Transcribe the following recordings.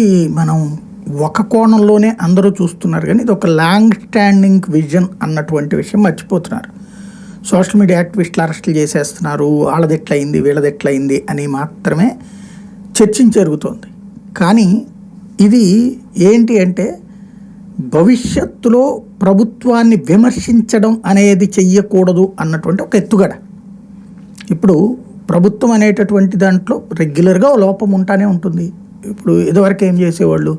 ఈ మనం ఒక కోణంలోనే అందరూ చూస్తున్నారు కానీ ఇది ఒక లాంగ్ స్టాండింగ్ విజన్ అన్నటువంటి విషయం మర్చిపోతున్నారు. సోషల్ మీడియా యాక్టివిస్టులు అరెస్టులు చేసేస్తున్నారు, వాళ్ళది ఎట్లయింది వీళ్ళది ఎట్లయింది అని మాత్రమే చర్చ జరుగుతోంది. కానీ ఇది ఏంటి అంటే భవిష్యత్తులో ప్రభుత్వాన్ని విమర్శించడం అనేది చెయ్యకూడదు అన్నటువంటి ఒక ఎత్తుగడ. ఇప్పుడు ప్రభుత్వం అనేటటువంటి దాంట్లో రెగ్యులర్గా లోపం ఉంటానే ఉంటుంది. ఇప్పుడు ఇదివరకు ఏం చేసేవాళ్ళు,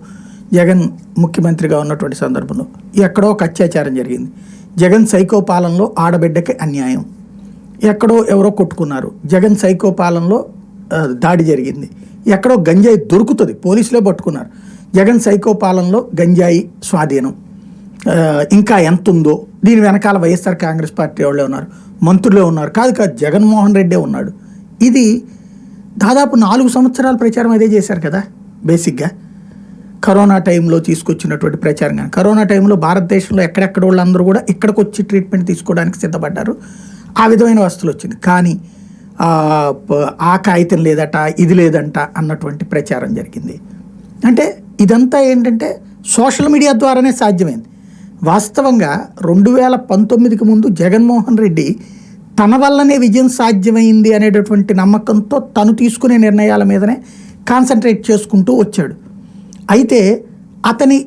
జగన్ ముఖ్యమంత్రిగా ఉన్నటువంటి సందర్భంలో ఎక్కడో ఒక అత్యాచారం జరిగింది, జగన్ సైకో పాలనలో ఆడబిడ్డకి అన్యాయం, ఎక్కడో ఎవరో కొట్టుకున్నారు, జగన్ సైకో పాలనలో దాడి జరిగింది, ఎక్కడో గంజాయి దొరుకుతుంది పోలీసులే పట్టుకున్నారు, జగన్ సైకో పాలనలో గంజాయి స్వాధీనం ఇంకా ఎంత ఉందో, దీని వెనకాల వైఎస్ఆర్ కాంగ్రెస్ పార్టీ వాళ్ళే ఉన్నారు, మంత్రులే ఉన్నారు, కాదు జగన్మోహన్ రెడ్డే ఉన్నాడు. ఇది దాదాపు 4 సంవత్సరాల ప్రచారం అదే చేశారు కదా. బేసిక్గా కరోనా టైంలో తీసుకొచ్చినటువంటి ప్రచారం కానీ, కరోనా టైంలో భారతదేశంలో ఎక్కడెక్కడ వాళ్ళందరూ కూడా ఇక్కడికి వచ్చి ట్రీట్మెంట్ తీసుకోవడానికి సిద్ధపడ్డారు. ఆ విధమైన వస్తువులు వచ్చింది. కానీ ఆ కాగితం లేదట, ఇది లేదంట అన్నటువంటి ప్రచారం జరిగింది. అంటే ఇదంతా ఏంటంటే సోషల్ మీడియా ద్వారానే సాధ్యమైంది. వాస్తవంగా 2019కి ముందు జగన్మోహన్ రెడ్డి తన వల్లనే విజయం సాధ్యమైంది అనేటటువంటి నమ్మకంతో తను తీసుకునే నిర్ణయాల మీదనే కాన్సన్ట్రేట్ చేసుకుంటూ వచ్చాడు. అయితే అతని